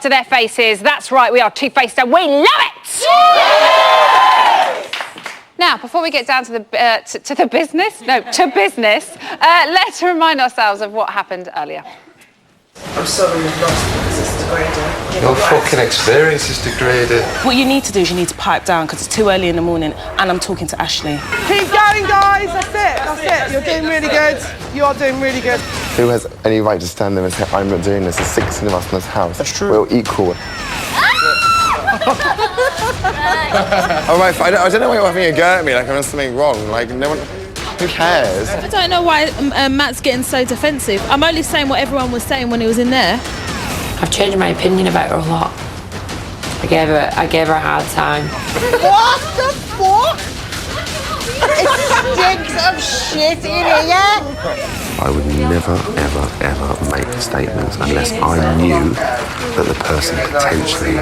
to their faces. That's right, we are two-faced and we love it! Now, before we get down to business, let's remind ourselves of what happened earlier. I'm sorry you've lost because it's degrading. Your fucking experience is degrading. What you need to do is you need to pipe down because it's too early in the morning and I'm talking to Ashley. Keep going, guys. That's it. You're doing really good. You are doing really good. Who has any right to stand there and say, I'm not doing this? There's 16 of us in this house. That's true. We're all equal. All right, I don't know why you're having a go at me like I'm doing something wrong. Like, no one... Who cares? I don't know why Matt's getting so defensive. I'm only saying what everyone was saying when he was in there. I've changed my opinion about her a lot. I gave her a hard time. What the fuck? It stinks of shit in here. I would never, ever, ever make statements unless I knew that the person potentially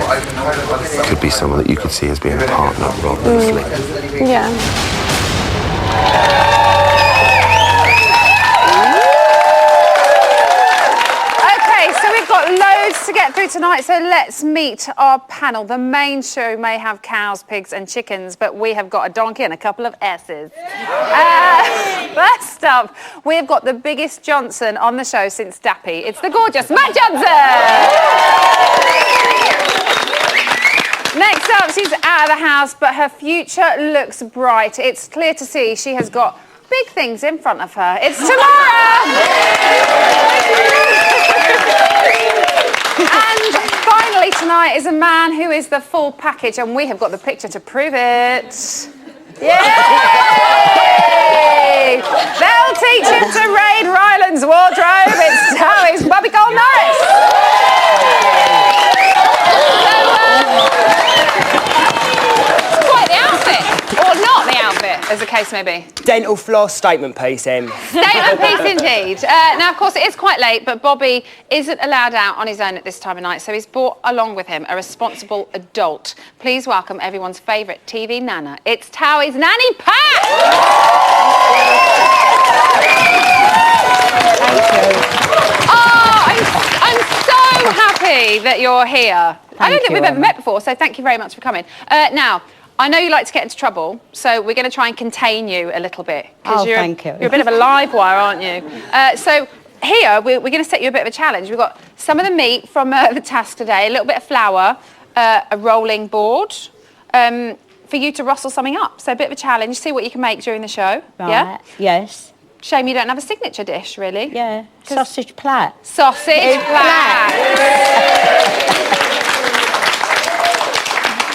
could be someone that you could see as being a partner rather than a flick. Yeah. Loads to get through tonight, so let's meet our panel. The main show may have cows, pigs and chickens, but we have got a donkey and a couple of S's. First up, we have got the biggest Johnson on the show since Dappy. It's the gorgeous Matt Johnson! Next up, she's out of the house, but her future looks bright. It's clear to see she has got big things in front of her. It's Tamara! And finally tonight is a man who is the full package, and we have got the picture to prove it. Yay! They'll teach him to raid Ryland's wardrobe. It's Towie's Bobby Cole Norris. It's quite the outfit, or not the outfit, as the case may be. Dental floss statement piece, Em. Statement piece indeed. Now, of course, it is quite late, but Bobby isn't allowed out on his own at this time of night, so he's brought along with him a responsible adult. Please welcome everyone's favourite TV nana. It's Towie's nanny, Pat! Thank you. Oh, I'm so happy that you're here. I don't think we've ever met before, so thank you very much for coming. Now, I know you like to get into trouble, so we're going to try and contain you a little bit. Oh, thank you. You're a bit of a live wire, aren't you? So here, we're going to set you a bit of a challenge. We've got some of the meat from the task today, a little bit of flour, a rolling board, for you to rustle something up. So a bit of a challenge, see what you can make during the show. Right. Yeah? Yes. Shame you don't have a signature dish, really. Yeah. Sausage plat. Sausage plat.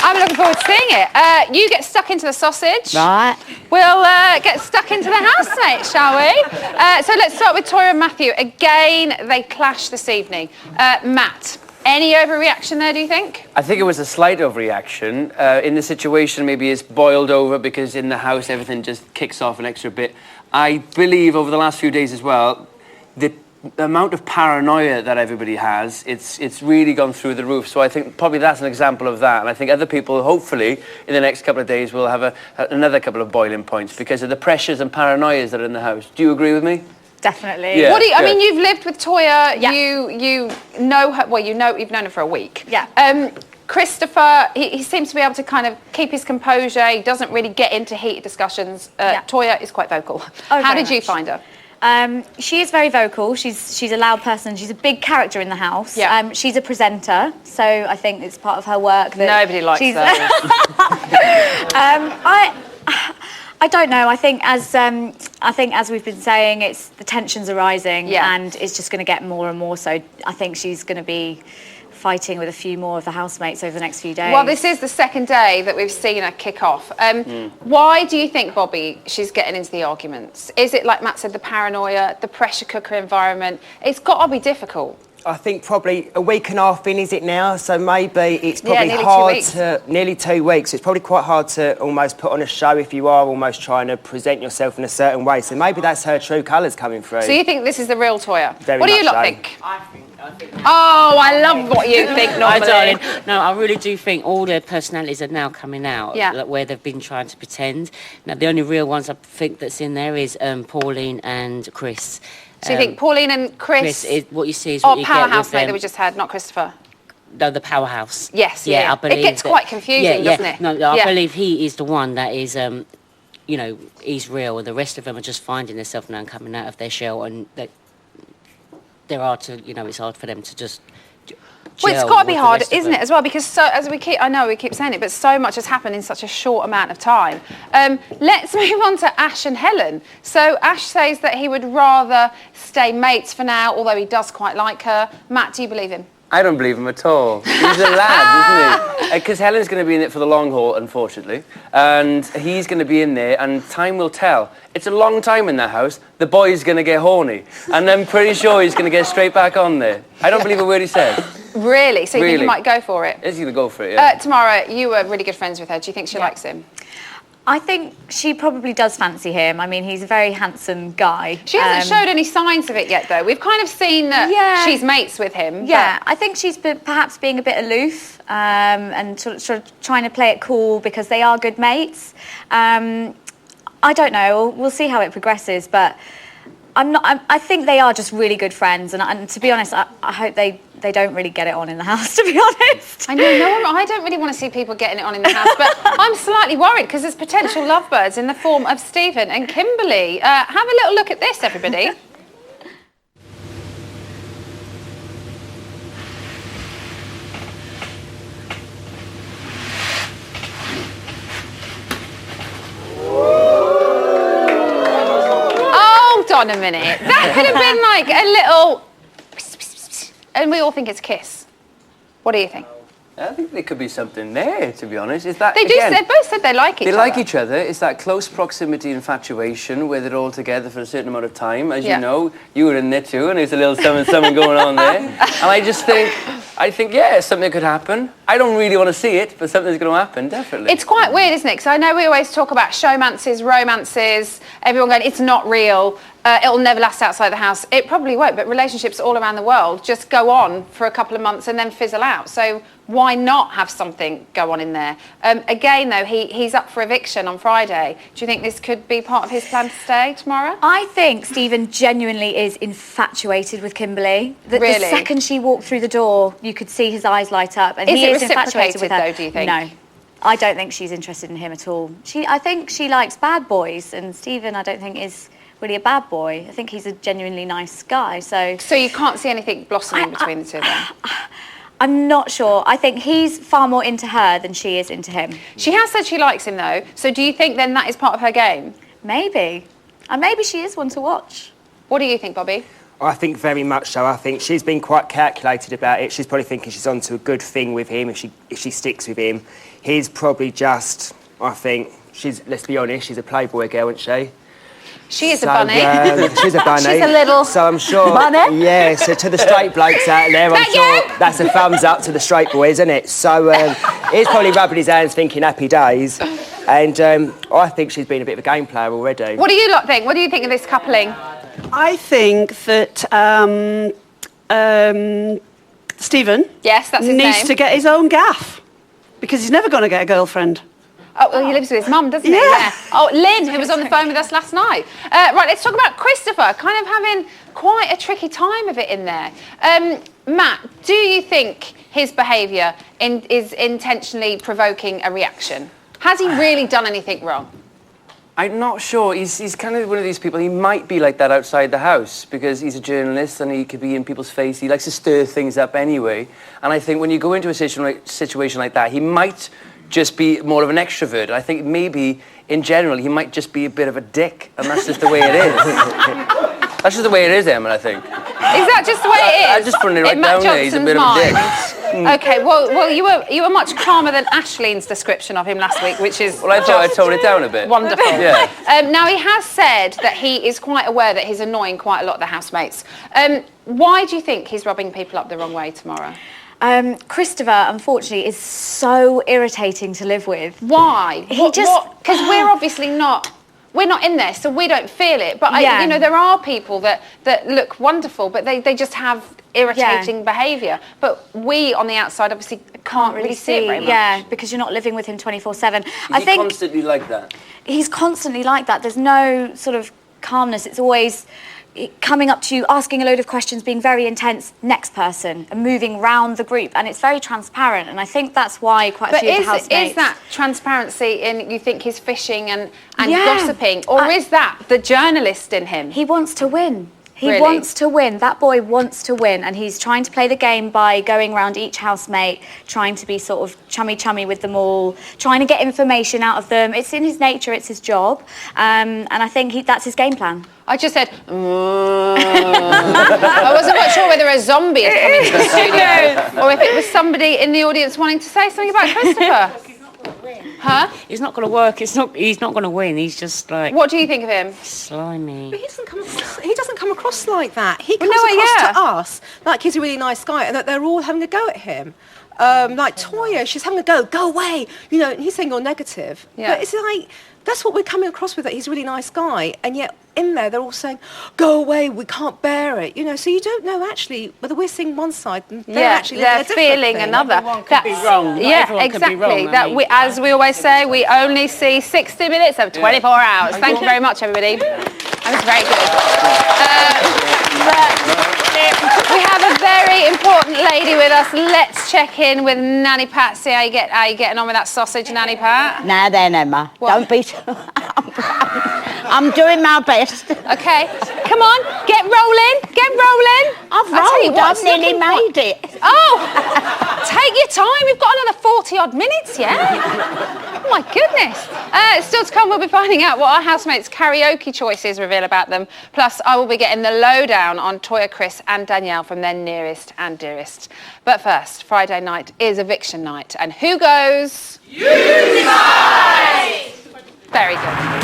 I'm looking forward to seeing it. You get stuck into the sausage. Right. We'll get stuck into the housemate, shall we? So let's start with Toyah and Matthew. Again, they clash this evening. Matt, any overreaction there, do you think? I think it was a slight overreaction. In the situation, maybe it's boiled over because in the house everything just kicks off an extra bit. I believe over the last few days as well, the amount of paranoia that everybody has, it's really gone through the roof. So I think probably that's an example of that. And I think other people, hopefully, in the next couple of days, will have another couple of boiling points because of the pressures and paranoias that are in the house. Do you agree with me? Definitely. Yeah, What do you, I mean, you've lived with Toyah. Yeah. You know her. Well, you've known her for a week. Yeah. Christopher, he seems to be able to kind of keep his composure. He doesn't really get into heated discussions. Toyah is quite vocal. How did you find her? She is very vocal. She's a loud person. She's a big character in the house. Yeah. She's a presenter, so I think it's part of her work that Nobody likes that. I don't know. I think as we've been saying, the tensions are rising, and it's just going to get more and more. So I think she's going to be fighting with a few more of the housemates over the next few days. Well, this is the second day that we've seen her kick off. Why do you think, Bobby, she's getting into the arguments? Is it, like Matt said, the paranoia, the pressure cooker environment? It's got to be difficult. I think probably a week and a half in, is it now? So maybe it's probably nearly hard 2 weeks. nearly 2 weeks. It's probably quite hard to almost put on a show if you are almost trying to present yourself in a certain way. So maybe that's her true colours coming through. So you think this is the real Toyah? Very What do you much lot so. think? Oh, I love what you think, normally. Darling. No, I really do think all their personalities are now coming out, Yeah. like where they've been trying to pretend. Now, the only real ones I think that's in there is Pauline and Chris. So you think Pauline and Chris Chris is what you see is what you get with powerhouse mate them. that we just had, not Christopher? the powerhouse. Yes, yeah. I believe it gets quite confusing, doesn't it? No, I believe he is the one that is, you know, he's real, and the rest of them are just finding themselves now and coming out of their shell, and there are to, you know, it's hard for them to just. Well, it's got to be hard, isn't it, as well? Because I know we keep saying it, but so much has happened in such a short amount of time. Let's move on to Ash and Helen. So Ash says that he would rather stay mates for now, although he does quite like her. Matt, do you believe him? I don't believe him at all. He's a lad, isn't he? Because Helen's going to be in it for the long haul, unfortunately. And he's going to be in there, and time will tell. It's a long time in that house. The boy's going to get horny. And I'm pretty sure he's going to get straight back on there. I don't believe a word he says. Really? So you think he might go for it? He's going to go for it, yeah. Tamara, you were really good friends with her. Do you think she likes him? I think she probably does fancy him. I mean, he's a very handsome guy. She hasn't showed any signs of it yet, though. We've kind of seen that she's mates with him. Yeah, I think she's perhaps being a bit aloof and sort of trying to play it cool because they are good mates. I don't know. We'll see how it progresses, but I think they are just really good friends, and to be honest, I hope they don't really get it on in the house, to be honest. I know, I don't really want to see people getting it on in the house, but I'm slightly worried because there's potential lovebirds in the form of Stephen and Kimberly. Have a little look at this, everybody. Hold on a minute. That could have been like a little... And we all think it's a kiss. What do you think? I think there could be something there, to be honest. Is that they do? They both said they like each other. They like each other. It's that close proximity infatuation where they're all together for a certain amount of time. As you know, you were in there too, and there's a little something going on there. And I think, yeah, something could happen. I don't really want to see it, but something's going to happen, definitely. It's quite weird, isn't it? Because I know we always talk about showmances, romances, everyone going, it's not real, it'll never last outside the house. It probably won't, but relationships all around the world just go on for a couple of months and then fizzle out. So why not have something go on in there? Again, though, he's up for eviction on Friday. Do you think this could be part of his plan to stay tomorrow? I think Stephen genuinely is infatuated with Kimberly. The second she walked through the door, you could see his eyes light up. And he is infatuated with her. Though, do you think? No, I don't think she's interested in him at all. I think she likes bad boys, and Stephen, I don't think, is really a bad boy. I think he's a genuinely nice guy. So you can't see anything blossoming between the two of them? I'm not sure. I think he's far more into her than she is into him. She has said she likes him, though. So do you think then that is part of her game? Maybe. And maybe she is one to watch. What do you think, Bobby? I think very much so. I think she's been quite calculated about it. She's probably thinking she's onto a good thing with him if she sticks with him. He's probably just, I think, let's be honest, she's a Playboy girl, isn't she? She is a bunny. She's a bunny. She's a little So I'm sure. bunny. Yeah, so to the straight blokes out there, I'm sure that's a thumbs up to the straight boys, isn't it? So he's probably rubbing his hands thinking happy days. And I think she's been a bit of a game player already. What do you lot think? What do you think of this coupling? I think that Stephen that's his needs name. to get his own gaff because he's never going to get a girlfriend. Oh, well, he lives with his mum, doesn't he? Yeah. Oh, Lynn, who was on the phone with us last night. Right, let's talk about Christopher, kind of having quite a tricky time of it in there. Matt, do you think his behaviour is intentionally provoking a reaction? Has he really done anything wrong? I'm not sure. He's kind of one of these people. He might be like that outside the house because he's a journalist and he could be in people's face. He likes to stir things up anyway. And I think when you go into a situation like that, he might just be more of an extrovert. I think maybe, in general, he might just be a bit of a dick, and that's just the way it is. That's just the way it is, Emma, I think. Is that just the way it is? I just put it right down there. He's a bit of a dick. Okay, well, you were much calmer than Ashleen's description of him last week, which is. Well, I thought I toned it down a bit. Wonderful. Yeah. Now he has said that he is quite aware that he's annoying quite a lot of the housemates. Why do you think he's rubbing people up the wrong way tomorrow? Christopher, unfortunately, is so irritating to live with. Why? Because we're obviously not. We're not in there, so we don't feel it. But you know, there are people that look wonderful, but they just have irritating behaviour. But we on the outside obviously can't really see it very much. Yeah, because you're not living with him 24/7. Is he constantly like that? He's constantly like that. There's no sort of calmness. It's always coming up to you, asking a load of questions, being very intense, next person, and moving round the group. And it's very transparent. And I think that's why quite a few of the housemates... Is that transparency in, you think he's fishing and gossiping? Or is that the journalist in him? He wants to win. He Really? wants to win. That boy wants to win, and he's trying to play the game by going around each housemate, trying to be sort of chummy with them all, trying to get information out of them. It's in his nature, it's his job, and I think that's his game plan. I just said, I wasn't quite sure whether a zombie had come into the studio or if it was somebody in the audience wanting to say something about Christopher. Huh? It's not going to work. He's not going to win. He's just like... What do you think of him? Slimy. But he doesn't come across like that. He comes Well, no, across yeah. to us like he's a really nice guy, and that they're all having a go at him. Like Toya, she's having a go away, you know, and he's saying you're negative. Yeah. But it's like, that's what we're coming across with, that he's a really nice guy, and yet in there they're all saying, go away, we can't bear it, you know, so you don't know actually whether we're seeing one side and they're they're feeling another. Everyone could be wrong. Not Yeah, everyone could be exactly. wrong. That we, as we always say, we only see 60 minutes of 24 hours. Thank you very much, everybody. That was very good. We have a very important lady with us. Let's check in with Nanny Pat. See how you getting on with that sausage, Nanny Pat. Now then, Emma, don't be... I'm doing my best. Okay, come on, get rolling. I've rolled, I've nearly made it. Oh, take your time. We've got another 40-odd minutes, yeah? Oh, my goodness. Still to come, we'll be finding out what our housemates' karaoke choices reveal about them. Plus, I will be getting the lowdown on Toya, Chris and Danielle from their nearest and dearest. But first, Friday night is eviction night. And who goes? You decide! Very good.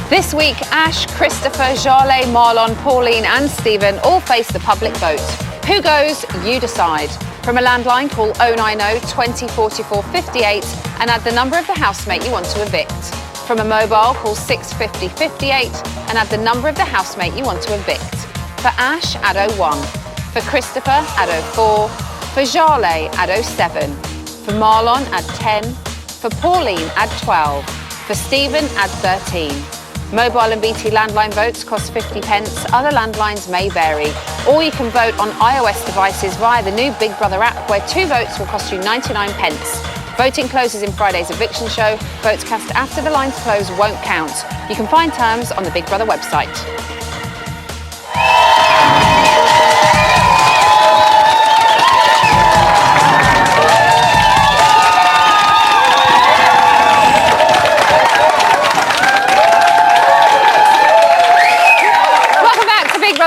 This week, Ash, Christopher, Jarlath, Marlon, Pauline and Stephen all face the public vote. Who goes? You decide. From a landline, call 090 20 44 58 and add the number of the housemate you want to evict. From a mobile, call 650 58 and add the number of the housemate you want to evict. For Ash, add 01. For Christopher, add 04. For Jarlath, add 07. For Marlon, add 10. For Pauline, add 12. For Stephen, add 13. Mobile and BT landline votes cost 50 pence. Other landlines may vary. Or you can vote on iOS devices via the new Big Brother app, where 2 votes will cost you 99 pence. Voting closes in Friday's eviction show. Votes cast after the lines close won't count. You can find terms on the Big Brother website.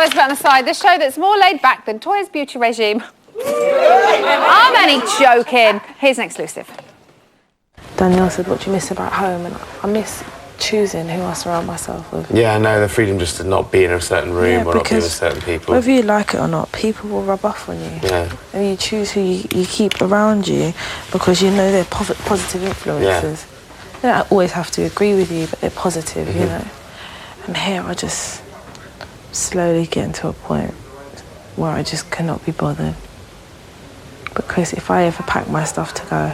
Put on the side, the show that's more laid back than Toya's beauty regime. I'm only joking. Here's an exclusive. Danielle said, what do you miss about home? And I miss choosing who I surround myself with. Yeah, I know, the freedom just to not be in a certain room or not be with certain people. Whether you like it or not, people will rub off on you. Yeah. And you choose who you keep around you because you know they're positive influences. Yeah. They don't always have to agree with you, but they're positive, you know. And here I just slowly getting to a point where I just cannot be bothered. Because if I ever pack my stuff to go,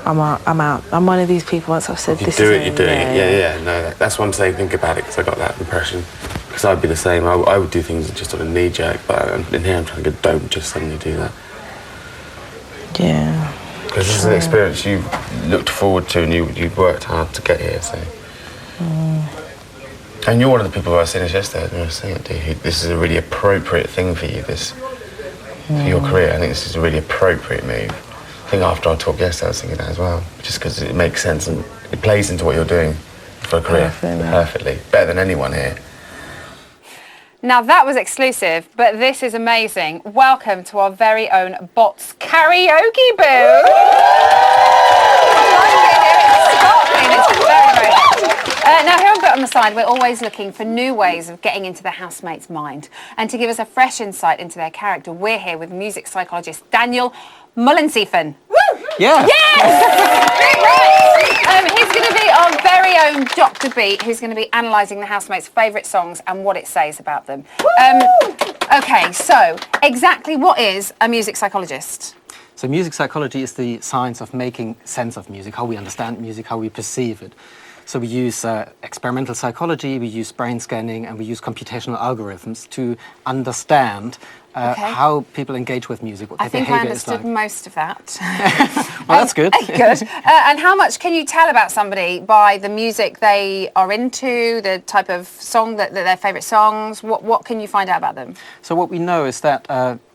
I'm out. I'm one of these people, once I've said this is it. You're doing it. Yeah. No, that's what I'm saying. Think about it, because I got that impression. Because I'd be the same. I would do things just on a knee jerk, but in here I'm trying to go, don't just suddenly do that. Yeah. Because this is an experience you looked forward to and you worked hard to get here, so. And you're one of the people who I was saying this yesterday, and I was saying it to you, this is a really appropriate thing for you, this, for your career. I think this is a really appropriate move. I think after our talk yesterday, I was thinking that as well, just because it makes sense and it plays into what you're doing for a career perfectly, better than anyone here. Now that was exclusive, but this is amazing. Welcome to our very own Bots Karaoke Booth. It's very, very good. Now here on Bit on the Side, we're always looking for new ways of getting into the housemate's mind. And to give us a fresh insight into their character, we're here with music psychologist Daniel Mullensiefen. Yeah. Yes! He's going to be our very own Dr. Beat, who's going to be analysing the housemates' favourite songs and what it says about them. Okay, so exactly what is a music psychologist? So music psychology is the science of making sense of music, how we understand music, how we perceive it. So we use experimental psychology, we use brain scanning, and we use computational algorithms to understand how people engage with music, what their behavior is like. I think I understood most of that. Well, that's good. Good. And how much can you tell about somebody by the music they are into, the type of song that their favourite songs? What can you find out about them? So what we know is that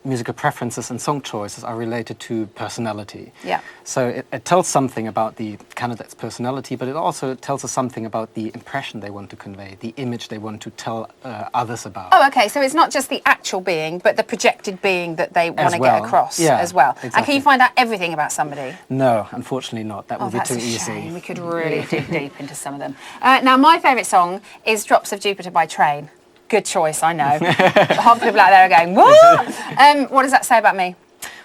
musical preferences and song choices are related to personality. Yeah. So it tells something about the candidate's personality, but it also tells us something about the impression they want to convey, the image they want to tell others about. Oh, okay. So it's not just the actual being, but the projected being that they want to get across as well. Exactly. And can you find out everything about somebody? No, unfortunately not. That would be too easy. Shame. We could really dig deep into some of them. Now, my favourite song is Drops of Jupiter by Train. Good choice, I know. Half the people out there are going, what? What does that say about me?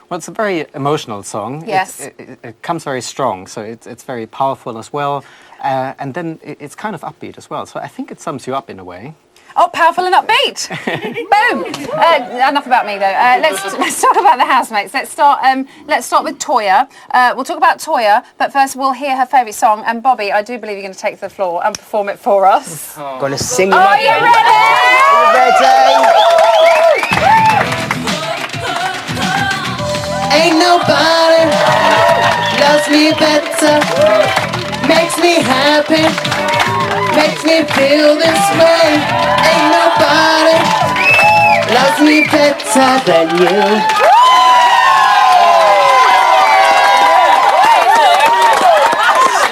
Well, it's a very emotional song. Yes. It comes very strong, so it's very powerful as well. And then it's kind of upbeat as well. So I think it sums you up in a way. Oh, powerful and upbeat. Boom. Enough about me, though. Let's talk about the housemates. Let's start with Toyah. We'll talk about Toyah, but first we'll hear her favourite song. And Bobby, I do believe you're going to take to the floor and perform it for us. Gonna sing. Are you ready? Ain't nobody loves me better, makes me happy, makes me feel this way. Ain't nobody loves me better than you.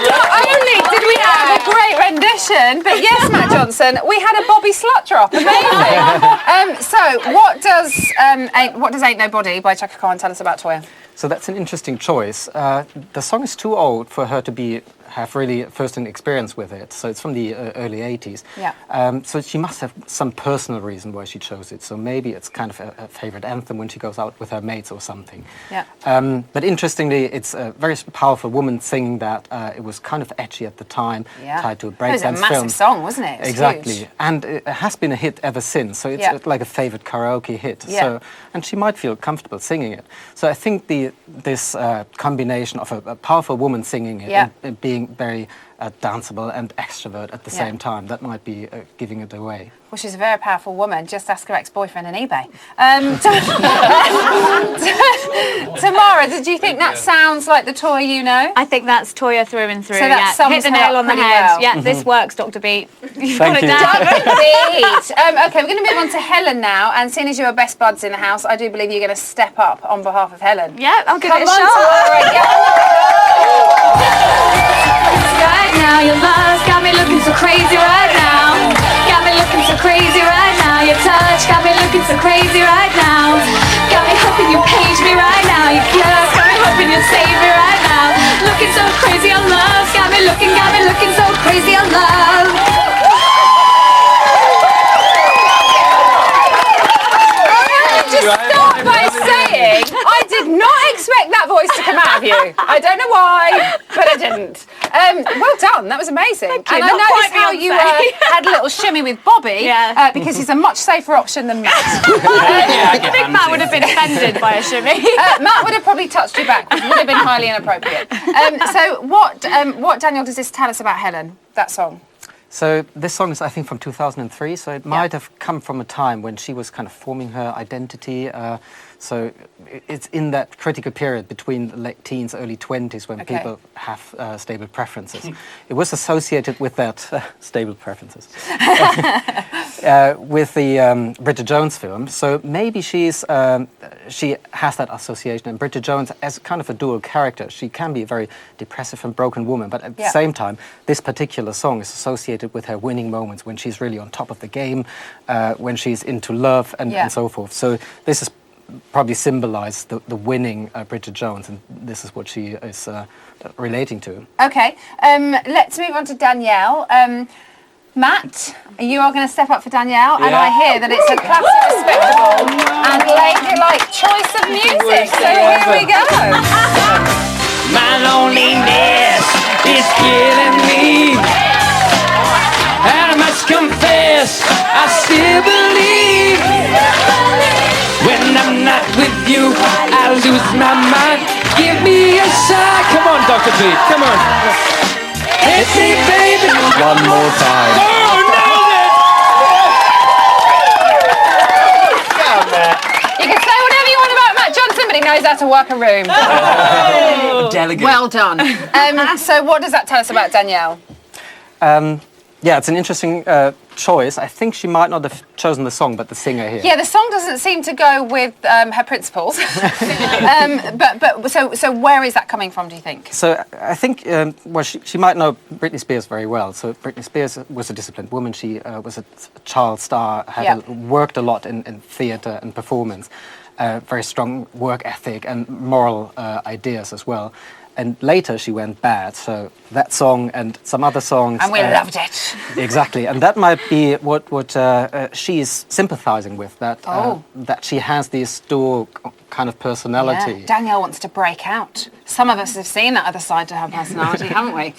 Not only did we have a great rendition, but yes, Matt Johnson, we had a Bobby slut drop. Amazing. So what does Ain't Nobody by Chaka Khan tell us about Toyah? So that's an interesting choice. The song is too old for her to have really first-hand experience with it. So it's from the early 80s. Yeah. So she must have some personal reason why she chose it. So maybe it's kind of a favorite anthem when she goes out with her mates or something. Yeah. But interestingly, it's a very powerful woman singing that. It was kind of edgy at the time, tied to a breakdance film. It was a massive song, wasn't it? It was exactly. huge. And it has been a hit ever since. So it's like a favorite karaoke hit. Yeah. So, and she might feel comfortable singing it. So I think this combination of a powerful woman singing it and being very danceable and extrovert at the same time, that might be giving it away. Well, she's a very powerful woman. Just ask her ex-boyfriend on eBay. Tamara, did you think that sounds like the Toyah you know? I think that's Toyah through and through. So that sums hit the her nail up on the pretty head. well. Yeah, this works, Dr. Beat. You've Thank got it you. down. Dr. Beat. Okay, we're going to move on to Helen now. And seeing as you're best buds in the house, I do believe you're going to step up on behalf of Helen. Yeah, I'll give Come it a on, shot. Right now your love's got me looking so crazy right now. Got me looking so crazy right now. Your touch got me looking so crazy right now. Got me hoping you page me right now. Your kiss got me hoping you save me right now. Looking so crazy on love. Got me looking so crazy on love. Just start by saying I did not expect that voice to come out of you. I don't know why, but I didn't. Well done, that was amazing. Thank you. And I Not noticed quite how you Beyonce. had a little shimmy with Bobby because he's a much safer option than Matt. I think Matt would have been offended by a shimmy. Matt would have probably touched you back, which would have been highly inappropriate. So what Daniel, does this tell us about Helen, that song? So this song is, I think, from 2003, so it might have come from a time when she was kind of forming her identity. So it's in that critical period between the late teens, early 20s when people have stable preferences. It was associated with that stable preferences with the Bridget Jones film. So maybe she has that association. And Bridget Jones, as kind of a dual character, she can be a very depressive and broken woman. But at the same time, this particular song is associated with her winning moments when she's really on top of the game, when she's into love and so forth. So this is probably symbolize the winning Bridget Jones, and this is what she is relating to. Okay, let's move on to Danielle. Matt, you are going to step up for Danielle, and I hear that it's a classic, respectable and ladylike choice of music, so here we go. My loneliness is killing me, and I must confess I still believe. When I'm not with you, I lose my mind. Give me a sign. Come on, Dr. Beat, come on. Hit me, baby. one more time. You can say whatever you want about Matt Johnson, but he knows how to work a room. Delegate. Well done. So what does that tell us about Danielle? Yeah, it's an interesting choice. I think she might not have chosen the song, but the singer here. Yeah, the song doesn't seem to go with her principles. So where is that coming from, do you think? So I think, well, she might know Britney Spears very well. So Britney Spears was a disciplined woman. She was a child star, had worked a lot in theatre and performance, very strong work ethic and moral ideas as well. And later she went bad, so that song and some other songs... And we loved it. Exactly, and that might be what she's sympathising with, that she has this dual kind of personality. Yeah, Danielle wants to break out. Some of us have seen that other side to her personality, haven't we?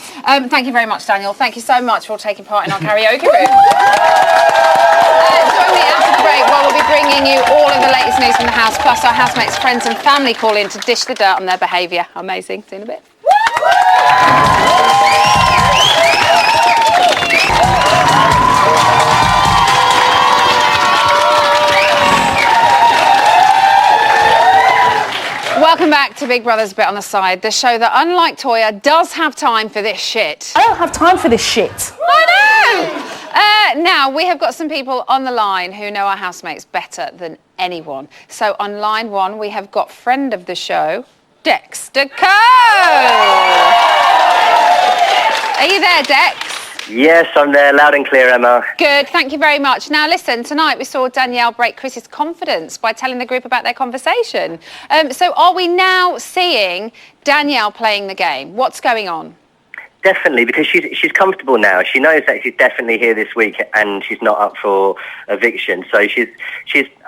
Thank you very much, Daniel. Thank you so much for taking part in our karaoke room. Join me after the break where we'll be bringing you all of the latest news from the house, plus our housemates, friends and family call in to dish the dirt on their behaviour. Amazing. See you in a bit. Welcome back to Big Brother's Bit on the Side, the show that, unlike Toya, does have time for this shit. I don't have time for this shit. I know! Now, we have got some people on the line who know our housemates better than anyone. So on line one, we have got friend of the show, Dexter Cole. Are you there, Dex? Yes, I'm there, loud and clear, Emma. Good, thank you very much. Now listen, tonight we saw Danielle break Chris's confidence by telling the group about their conversation. So are we now seeing Danielle playing the game? What's going on? Definitely, because she's comfortable now. She knows that she's definitely here this week and she's not up for eviction. So she's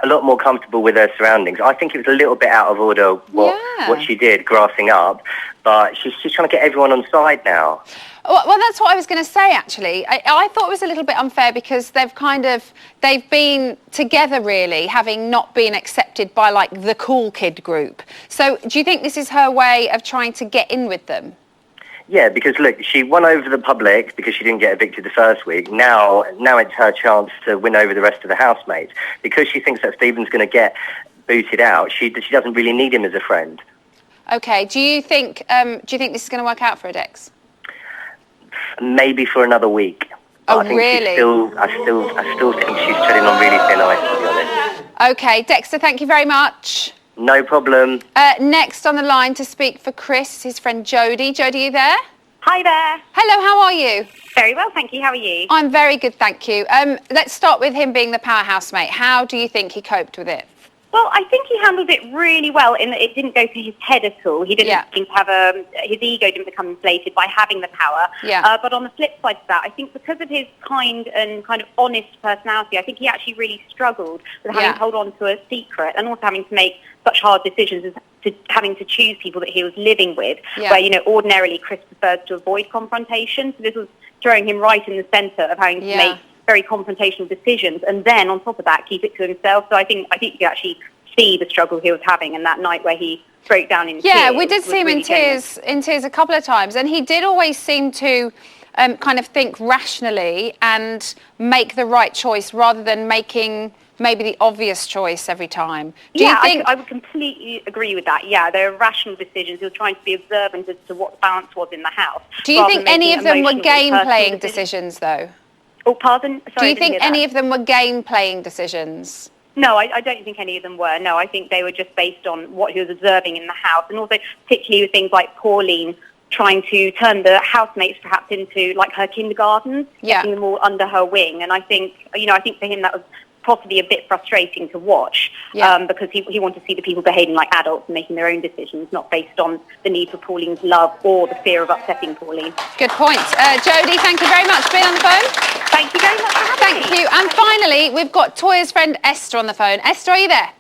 a lot more comfortable with her surroundings. I think it was a little bit out of order what she did, grassing up, but she's trying to get everyone on side now. Well, that's what I was going to say, actually. I thought it was a little bit unfair because they've been together, really, having not been accepted by, like, the cool kid group. So do you think this is her way of trying to get in with them? Yeah, because, look, she won over the public because she didn't get evicted the first week. Now it's her chance to win over the rest of the housemates. Because she thinks that Stephen's going to get booted out, she doesn't really need him as a friend. OK, do you think this is going to work out for her, Dex? Maybe for another week. Oh, I think really? I still think she's treading on really thin ice, to be honest. OK, Dexter, thank you very much. No problem. Next on the line to speak for Chris, his friend Jodie. Jodie, are you there? Hi there. Hello, how are you? Very well, thank you. How are you? I'm very good, thank you. Let's start with him being the powerhouse mate. How do you think he coped with it? Well, I think he handled it really well in that it didn't go to his head at all. He didn't seem to have his ego didn't become inflated by having the power. Yeah. But on the flip side of that, I think because of his kind and kind of honest personality, I think he actually really struggled with having to hold on to a secret and also having to make such hard decisions as to having to choose people that he was living with, where, you know, ordinarily Chris prefers to avoid confrontation. So this was throwing him right in the centre of having to make very confrontational decisions, and then on top of that keep it to himself. So I think you could actually see the struggle he was having, and that night where he broke down in tears. Yeah, we did see him in tears a couple of times, and he did always seem to kind of think rationally and make the right choice rather than making maybe the obvious choice every time. Do you think... I would completely agree with that. Yeah, they're rational decisions. He was trying to be observant as to what the balance was in the house. Do you think any of them were game-playing decisions, though? Oh, pardon? Sorry, do you think any of them were game-playing decisions? No, I don't think any of them were. No, I think they were just based on what he was observing in the house, and also particularly with things like Pauline trying to turn the housemates perhaps into like her kindergarten, getting them all under her wing. And I think for him that was possibly a bit frustrating to watch because he wanted to see the people behaving like adults and making their own decisions, not based on the need for Pauline's love or the fear of upsetting Pauline. Good point. Jodie, thank you very much for being on the phone. Thank you very much for having me. Thank you. And finally, we've got Toya's friend Esther on the phone. Esther, are you there?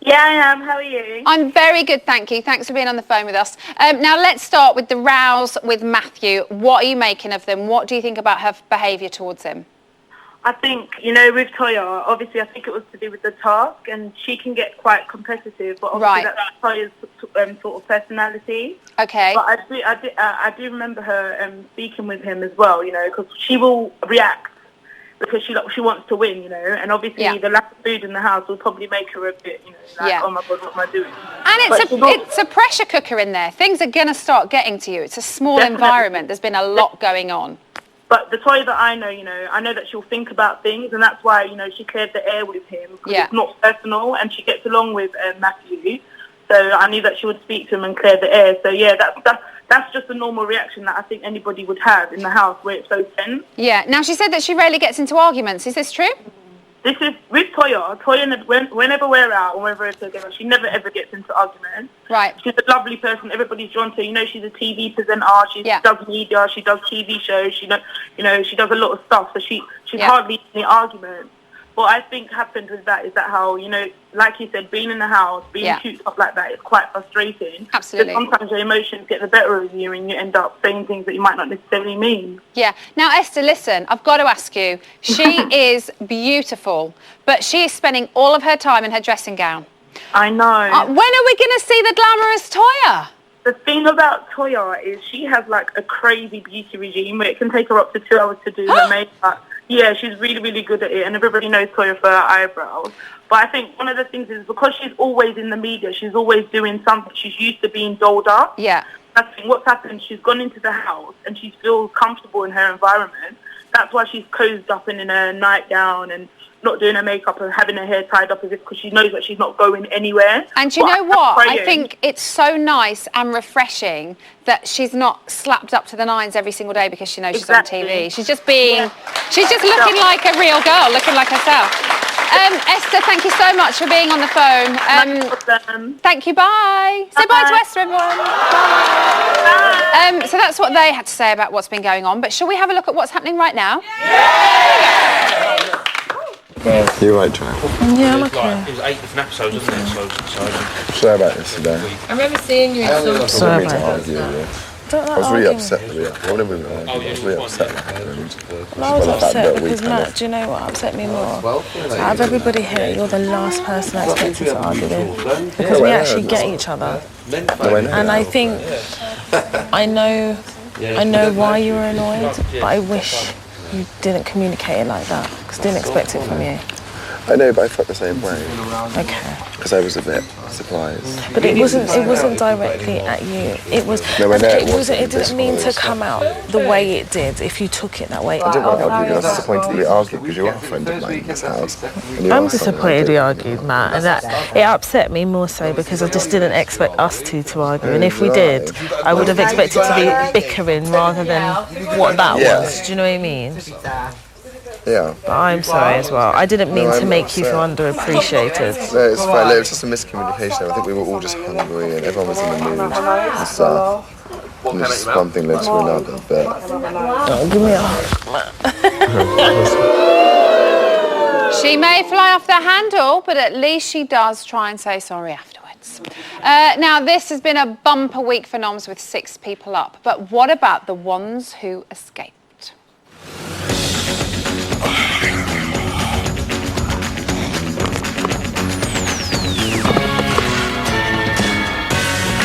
Yeah, I am. How are you? I'm very good, thank you. Thanks for being on the phone with us. Now, let's start with the rows with Matthew. What are you making of them? What do you think about her behaviour towards him? I think, you know, with Toya, obviously I think it was to do with the task, and she can get quite competitive, but obviously that's Toya's sort of personality. Okay. But I do remember her speaking with him as well, you know, because she will react because she wants to win, you know, and obviously the lack of food in the house will probably make her a bit, you know, like, oh my God, what am I doing? And it's a pressure cooker in there. Things are going to start getting to you. It's a small environment. There's been a lot going on. But the Toya that I know, you know, I know that she'll think about things, and that's why, you know, she cleared the air with him, because it's not personal, and she gets along with Matthew. So I knew that she would speak to him and clear the air. So yeah, that's just a normal reaction that I think anybody would have in the house where it's so tense. Yeah. Now, she said that she rarely gets into arguments. Is this true? This is with Toya. Whenever we're out or whenever we're together, she never ever gets into arguments. Right. She's a lovely person. Everybody's drawn to her. You know, she's a TV presenter. She does media. She does TV shows. She does a lot of stuff. So she's hardly in any arguments. What I think happened with that is that how, you know, like you said, being in the house, being cooped up like that is quite frustrating. Absolutely. Because sometimes your emotions get the better of you and you end up saying things that you might not necessarily mean. Yeah. Now, Esther, listen, I've got to ask you, she is beautiful, but she is spending all of her time in her dressing gown. I know. When are we going to see the glamorous Toya? The thing about Toya is she has like a crazy beauty regime where it can take her up to 2 hours to do her makeup. Yeah, she's really, really good at it, and everybody knows Toya for her eyebrows. But I think one of the things is because she's always in the media, she's always doing something. She's used to being dolled up. Yeah. I think what's happened, she's gone into the house and she feels comfortable in her environment. That's why she's cozied up in a nightgown and not doing her makeup and having her hair tied up as if because she knows that she's not going anywhere. And you know what? I think it's so nice and refreshing that she's not slapped up to the nines every single day because she knows she's on TV. She's just looking like a real girl, looking like herself. Esther, thank you so much for being on the phone. Thank you, bye. Say bye to Esther, everyone. Bye. So that's what they had to say about what's been going on, but shall we have a look at what's happening right now? You're right, Trent. Yeah, I'm okay. It was 8 different episodes, wasn't it? Sorry about this today. I remember seeing you in some... I was really upset that I was really upset that happened. I was upset because, Matt, do you know what upset me more? Out of everybody here, you're the last person I expected to argue with. Because we actually get each other. And I think, I know why you were annoyed, but I wish you didn't communicate it like that, because I didn't expect it from you. I know, but I felt the same way. Okay. Because I was a bit surprised. But it wasn't directly at you. It was. No, I know it wasn't. It didn't mean to come out the way it did. If you took it that way. I didn't want to argue because I was disappointed that we argued because you are a friend of mine in this house. I'm disappointed we argued, Matt, and that it upset me more so because I just didn't expect us to argue. And if we did, I would have expected to be bickering rather than what that was. Do you know what I mean? Yeah. But I'm sorry as well. I didn't mean to make you feel underappreciated. No, it's fine. It was just a miscommunication. I think we were all just hungry and everyone was in the mood and stuff. And just one thing led to another, but... Oh, give me a hug. She may fly off the handle, but at least she does try and say sorry afterwards. Now, this has been a bumper week for Noms with 6 people up. But what about the ones who escaped?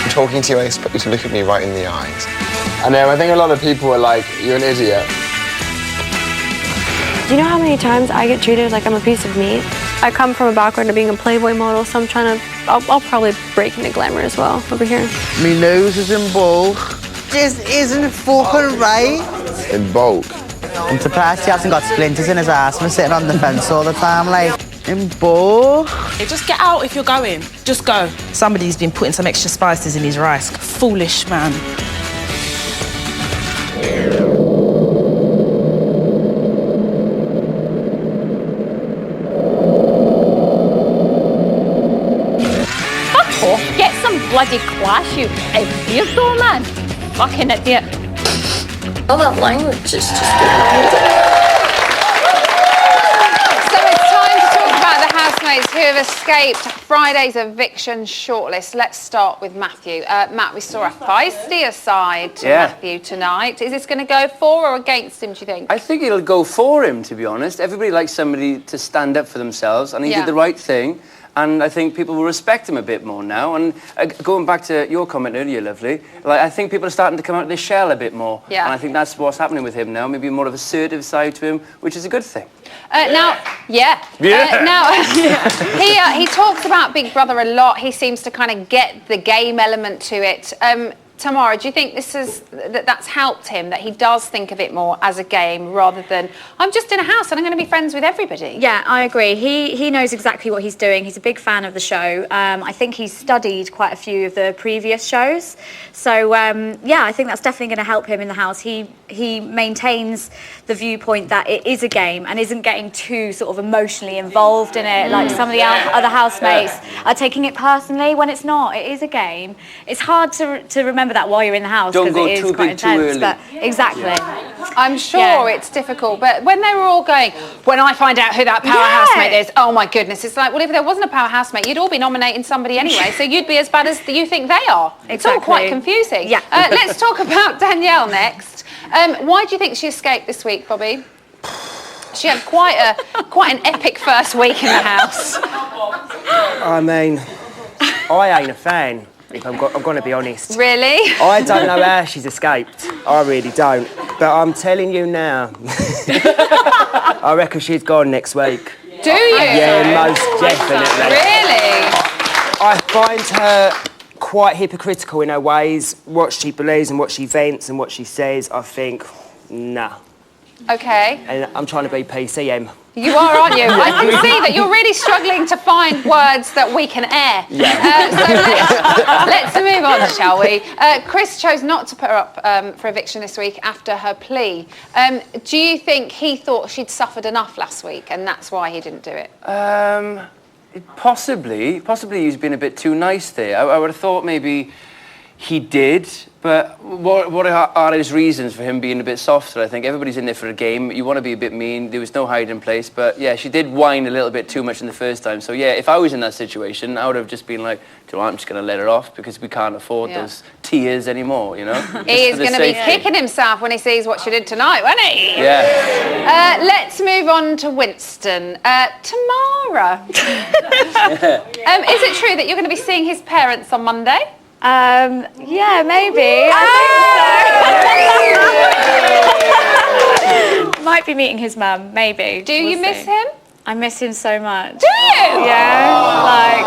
Talking to you, I expect you to look at me right in the eyes. I know, I think a lot of people are like, you're an idiot. Do you know how many times I get treated like I'm a piece of meat? I come from a background of being a Playboy model, so I'll probably break into glamour as well over here. Me nose is in bulk. This isn't fucking right. In bulk? I'm surprised he hasn't got splinters in his ass from sitting on the fence all the time, like. In bulk. Hey, just get out if you're going. Just go. Somebody's been putting some extra spices in his rice. Foolish man. Fuck off. Get some bloody class, you weirdo, man. Fucking idiot. All that language is just good. So it's time to talk about the housemates who who have escaped Friday's eviction shortlist. Let's start with Matthew. Matt, we saw a feisty side to Matthew tonight. Is this going to go for or against him, do you think? I think it'll go for him, to be honest. Everybody likes somebody to stand up for themselves, and he did the right thing. And I think people will respect him a bit more now. And going back to your comment earlier, Lovely, like, I think people are starting to come out of their shell a bit more. Yeah. And I think that's what's happening with him now. Maybe more of an assertive side to him, which is a good thing. Now, he talks about Big Brother a lot. He seems to kind of get the game element to it. Tamara, do you think that's helped him, that he does think of it more as a game rather than, I'm just in a house and I'm going to be friends with everybody? Yeah, I agree. He knows exactly what he's doing. He's a big fan of the show. I think he's studied quite a few of the previous shows. So, I think that's definitely going to help him in the house. He maintains the viewpoint that it is a game and isn't getting too sort of emotionally involved in it, like some of the other housemates are taking it personally when it's not. It is a game. It's hard to remember that while you're in the house because it is quite intense. But exactly, I'm sure it's difficult. But when they were all going, when I find out who that power housemate is, oh my goodness, it's like, well, if there wasn't a power housemate, you'd all be nominating somebody anyway, so you'd be as bad as you think they are. It's all quite confusing. Yeah. Let's talk about Danielle next. Why do you think she escaped this week, Bobby? She had quite an epic first week in the house. I mean, I ain't a fan. If I'm going to be honest. Really? I don't know how she's escaped. I really don't. But I'm telling you now, I reckon she's gone next week. Do you? Yeah, most definitely. Really? I find her quite hypocritical in her ways, what she believes and what she vents and what she says. I think, nah. Okay. And I'm trying to be PCM. You are, aren't you? I can see that you're really struggling to find words that we can air. Yeah. So let's move on, shall we? Chris chose not to put her up for eviction this week after her plea. Do you think he thought she'd suffered enough last week and that's why he didn't do it? Possibly he's been a bit too nice there. I would have thought maybe he did, but what are his reasons for him being a bit softer? I think everybody's in there for a game. You want to be a bit mean. There was no hiding place, but yeah, she did whine a little bit too much in the first time. So yeah, if I was in that situation, I would have just been like, do you know what, I'm just going to let her off because we can't afford those tears anymore, you know? He is going to be kicking himself when he sees what she did tonight, won't he? Yeah. Let's move on to Winston. Tamara. Is it true that you're going to be seeing his parents on Monday? Yeah, maybe. I think so. Might be meeting his mum, maybe. Do you miss him? I miss him so much. Do you? Yeah, like,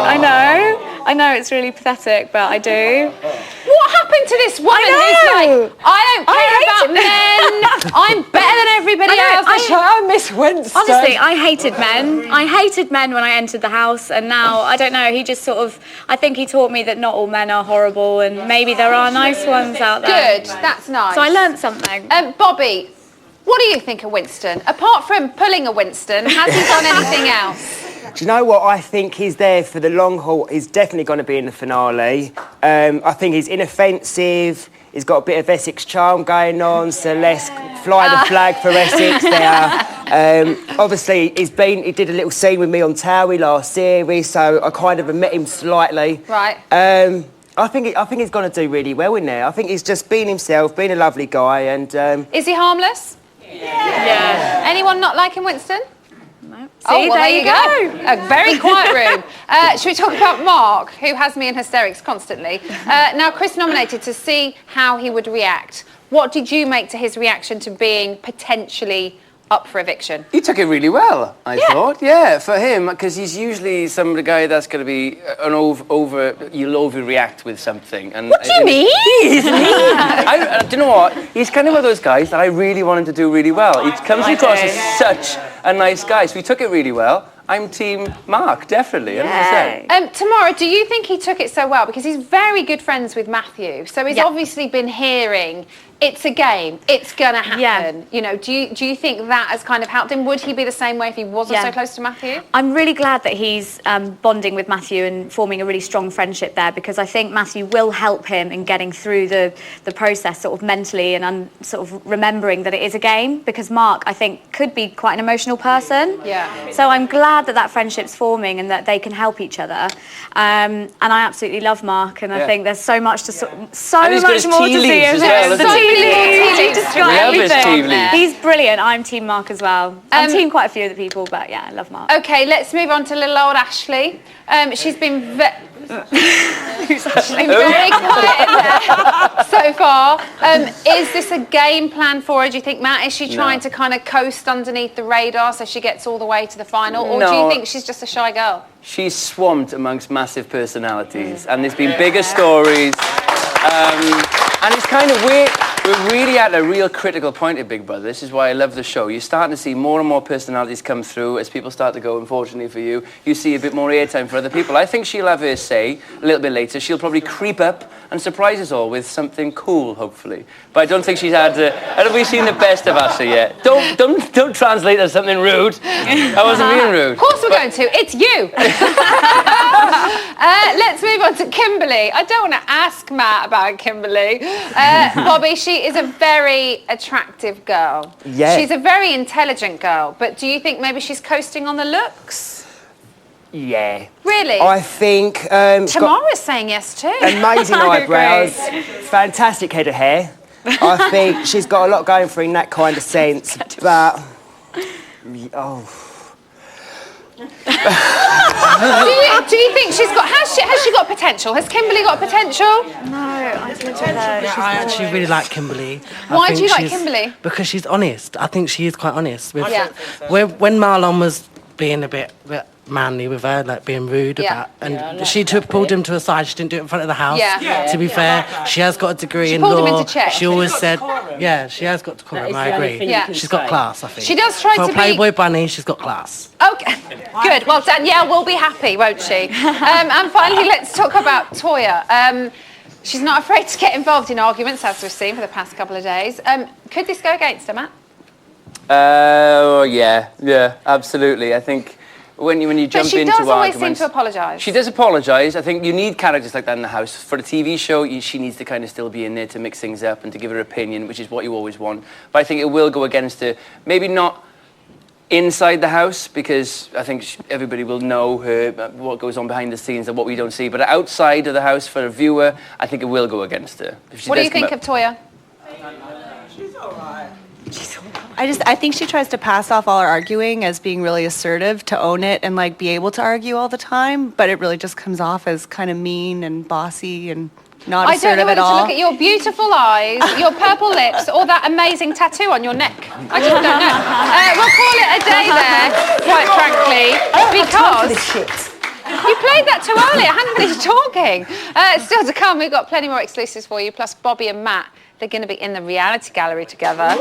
I know it's really pathetic, but I do. What happened to this woman who's like, I don't care about men, I'm better than everybody else. I miss Winston. Honestly, I hated men. I hated men when I entered the house, and now, I don't know, he just sort of, I think he taught me that not all men are horrible, and maybe there are nice ones out there. Good, that's nice. So I learned something. Bobby, what do you think of Winston? Apart from pulling a Winston, has he done anything else? Do you know what? I think he's there for the long haul. He's definitely going to be in the finale. I think he's inoffensive. He's got a bit of Essex charm going on, so let's fly the flag for Essex there. Obviously, he did a little scene with me on Towie last series, so I kind of met him slightly. Right. I think he's going to do really well in there. I think he's just being himself, being a lovely guy, and... Is he harmless? Yeah. Anyone not liking Winston? No. See, well, there you go. A very quiet room. Should we talk about Mark, who has me in hysterics constantly? Now, Chris nominated to see how he would react. What did you make to his reaction to being potentially up for eviction? He took it really well, I thought. Yeah, for him, because he's usually some of the guy that's going to be you'll overreact with something. And what do you mean? He's mean. Do you know what? He's kind of one of those guys that I really want him to do really well. He comes across as such a nice guy, so he took it really well. I'm team Mark, definitely, 100%. Tamara, do you think he took it so well? Because he's very good friends with Matthew, so he's obviously been hearing it's a game. It's gonna happen. You know, do you think that has kind of helped him? Would he be the same way if he wasn't so close to Matthew? I'm really glad that he's bonding with Matthew and forming a really strong friendship there, because I think Matthew will help him in getting through the process sort of mentally and sort of remembering that it is a game, because Mark, I think, could be quite an emotional person. Yeah. So I'm glad that friendship's forming and that they can help each other. And I absolutely love Mark, and I think there's so much to much more to see him. He's brilliant. I'm Team Mark as well. I'm Team quite a few of the people, but yeah, I love Mark. Okay, let's move on to little old Ashley. She's been very quiet there so far. Is this a game plan for her, do you think, Matt? Is she trying to kind of coast underneath the radar so she gets all the way to the final? Or do you think she's just a shy girl? She's swamped amongst massive personalities, and there's been bigger stories. And it's kind of weird. We're really at a real critical point at Big Brother. This is why I love the show. You're starting to see more and more personalities come through as people start to go. Unfortunately for you, you see a bit more airtime for other people. I think she'll have her say a little bit later. She'll probably creep up and surprise us all with something cool, hopefully. But I don't think she's had. I don't think we've seen the best of Ashley yet. Don't translate as something rude. I wasn't being rude. Of course we're going to. It's you. Let's move on to Kimberly. I don't want to ask Matt about Kimberly. Bobby, she is a very attractive girl. Yeah. She's a very intelligent girl, but do you think maybe she's coasting on the looks? Yeah. Really? I think... Tamara's saying yes too. Amazing eyebrows, fantastic head of hair. I think she's got a lot going for her in that kind of sense, but... do you think she's got... Has she got potential? Has Kimberly got potential? No, I don't think I actually really like Kimberly. Why do you like Kimberly? Because she's honest. I think she is quite honest. When Marlon was being a bit manly with her, like being rude about, and she pulled him to a side. She didn't do it in front of the house. To be fair, she has got a degree in law. Pulled him into check. She always said, she has got decorum. I agree. She's got class. I think she does try for to a Playboy bunny. She's got class. Okay, good. Well, Danielle will be happy, won't she? And finally, let's talk about Toya. She's not afraid to get involved in arguments, as we've seen for the past couple of days. Could this go against her, Matt? Yeah, absolutely. I think when you jump into arguments... But she does always seem to apologise. She does apologise. I think you need characters like that in the house. For a TV show, she needs to kind of still be in there to mix things up and to give her opinion, which is what you always want. But I think it will go against her. Maybe not inside the house, because I think everybody will know what goes on behind the scenes and what we don't see. But outside of the house, for a viewer, I think it will go against her. What do you think of Toya? She's all right. I think she tries to pass off all her arguing as being really assertive, to own it and like be able to argue all the time, but it really just comes off as kind of mean and bossy and not assertive at all. I don't know whether to look at your beautiful eyes, your purple lips, or that amazing tattoo on your neck. I just don't know. We'll call it a day there, quite frankly, because you played that too early. I hadn't finished talking. Still to come, we've got plenty more exclusives for you, plus Bobby and Matt. They're going to be in the reality gallery together.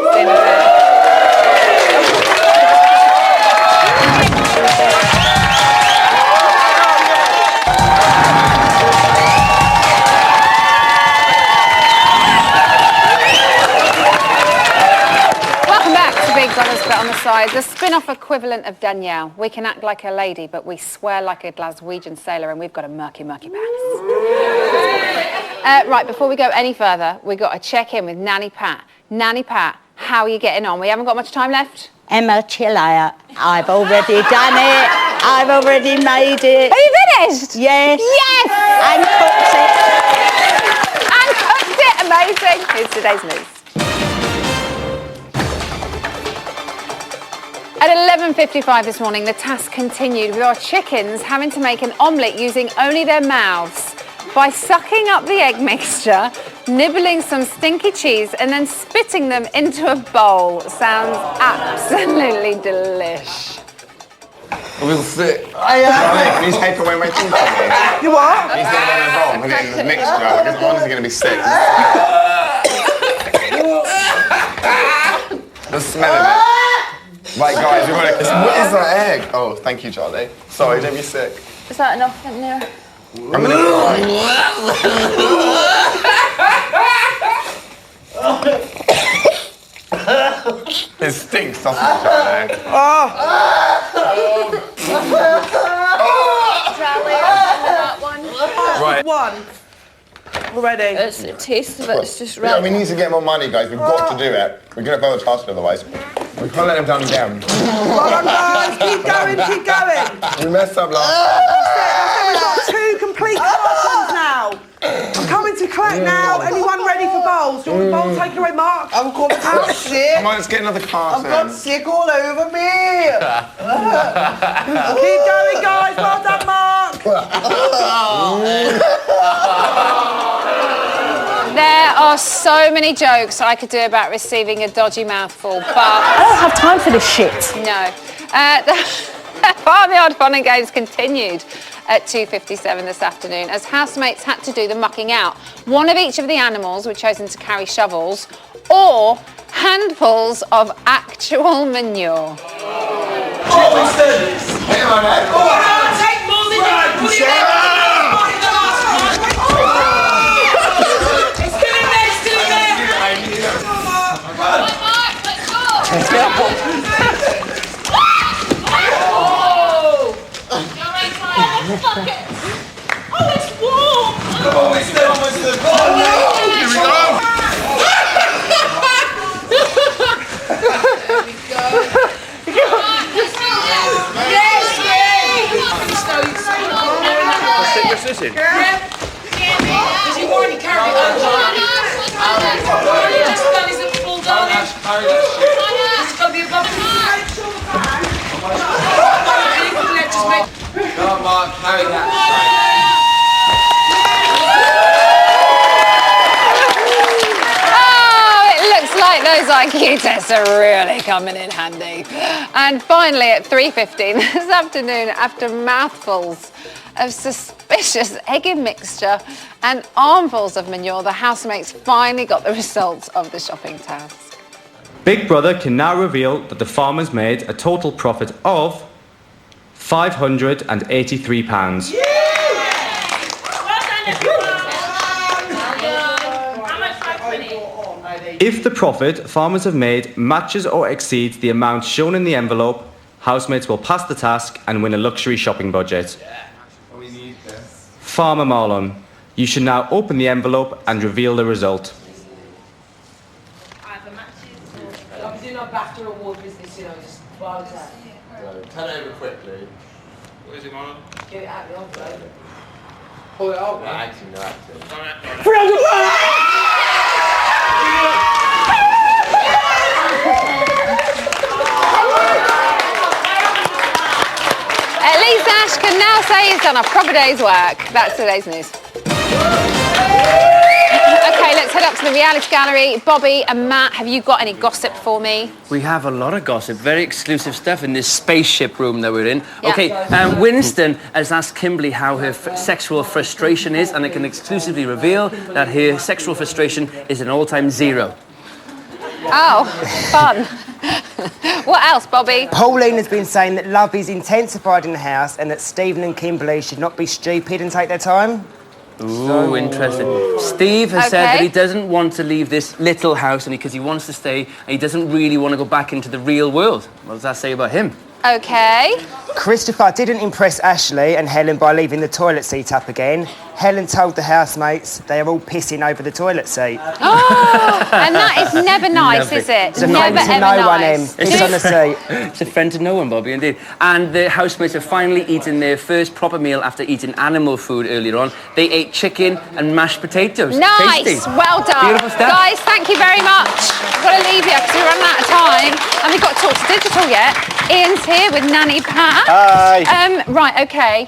Welcome back to Big Brother's Bet on the Side, the spin-off equivalent of Danielle. We can act like a lady, but we swear like a Glaswegian sailor, and we've got a murky, murky pants. Right, before we go any further, we've got to check in with Nanny Pat. Nanny Pat, how are you getting on? We haven't got much time left. Emma, chill out. I've already done it. I've already made it. Are you finished? Yes. Yes! And cooked it. And cooked it. Amazing. Here's today's news. At 11:55 this morning, the task continued with our chickens having to make an omelette using only their mouths by sucking up the egg mixture, nibbling some stinky cheese, and then spitting them into a bowl. Sounds absolutely delish. We'll sit. Can you take away my teeth from me? You what? He's going to go and put it in the mixture. Because one is going to be sick. The smell of it. Right, guys, we've got to... What is that egg? Oh, thank you, Charlie. Sorry, don't be sick. Is that enough, Nira? I'm going to cry. It stinks sausage out there. Right. One. We're ready. The taste of it's just Yeah, right. we need to get more money, guys. We've got to do it. We're going to fail the task otherwise. We can't let them down. Well on, guys. Keep going, keep going. We messed up last We've got 2 complete cartons now. I'm coming to collect now. Anyone ready for bowls? Do you want the bowl taken away, Mark? I'm coming sick. Come on, let's get another carton. I've got sick all over me. Keep going, guys. Well done, Mark. There are so many jokes I could do about receiving a dodgy mouthful, but... I don't have time for this shit. No. The Farmyard Fun and Games continued at 2:57 this afternoon as housemates had to do the mucking out. One of each of the animals were chosen to carry shovels or handfuls of actual manure. Take more than Oh, it's warm! Come on, Winston. Oh, no. Here we go. What's this in? Because you've already carried it over. Just done his full darling. It's got to be above Come on, Mark. Carry that. Like those IQ tests are really coming in handy. And finally at 3:15 this afternoon, after mouthfuls of suspicious eggy mixture and armfuls of manure, the housemates finally got the results of the shopping task. Big Brother can now reveal that the farmers made a total profit of £583. If the profit farmers have made matches or exceeds the amount shown in the envelope, housemates will pass the task and win a luxury shopping budget. Farmer Marlon, you should now open the envelope and reveal the result. I'm doing our BAFTA award business, you know, just while it's out. Turn it over quickly. What is it, Marlon? Get it out the envelope. Pull it out. No acting, no acting. At least Ash can now say he's done a proper day's work. That's today's news. Okay, let's head up to the reality gallery. Bobby and Matt, have you got any gossip for me? We have a lot of gossip, very exclusive stuff in this spaceship room that we're in. Yeah. Okay, Winston has asked Kimberly how her sexual frustration is, and it can exclusively reveal that her sexual frustration is an all-time 0. Oh, fun. What else, Bobby? Pauline has been saying that love is intensified in the house and that Stephen and Kimberly should not be stupid and take their time. Ooh, interesting. Steve has said that he doesn't want to leave this little house because he wants to stay and he doesn't really want to go back into the real world. What does that say about him? Okay. Christopher didn't impress Ashley and Helen by leaving the toilet seat up again. Helen told the housemates they are all pissing over the toilet seat. Oh, and that is never nice, is it? It's a friend to no one, Em. Piss on the seat. It's a friend to no one, Bobby, indeed. And the housemates have finally eaten their first proper meal after eating animal food earlier on. They ate chicken and mashed potatoes. Nice, Tasty. well done. Beautiful stuff. Guys, thank you very much. I've got to leave you because we're running out of time. And we've got to talk to digital yet. Ian's here with Nanny Pat. Hi. Right, okay.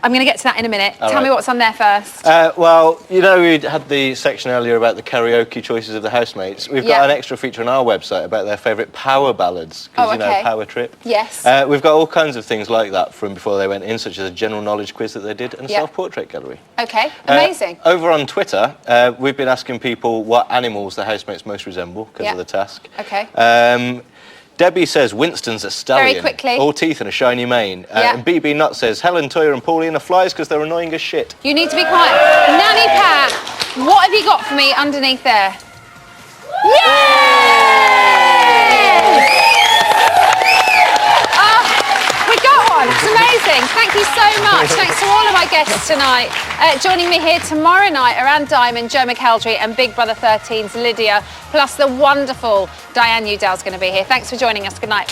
I'm going to get to that in a minute. Tell me what's on there first. Well, you know, we had the section earlier about the karaoke choices of the housemates. We've got an extra feature on our website about their favourite power ballads. Because, you know, Power Trip. Yes. We've got all kinds of things like that from before they went in, such as a general knowledge quiz that they did and a self-portrait gallery. Okay, amazing. Over on Twitter, we've been asking people what animals the housemates most resemble because of the task. Okay. Debbie says Winston's a stallion. Very quickly. All teeth and a shiny mane. And BB Nut says Helen, Toya and Pauline are flies because they're annoying as shit. You need to be quiet. Nanny Pat, what have you got for me underneath there? Yes! darlings. Thank you so much. Thanks to all of my guests tonight. Joining me here tomorrow night around Diamond, Joe McElderry and Big Brother 13's Lydia, plus the wonderful Diane Udall's going to be here. Thanks for joining us. Good night.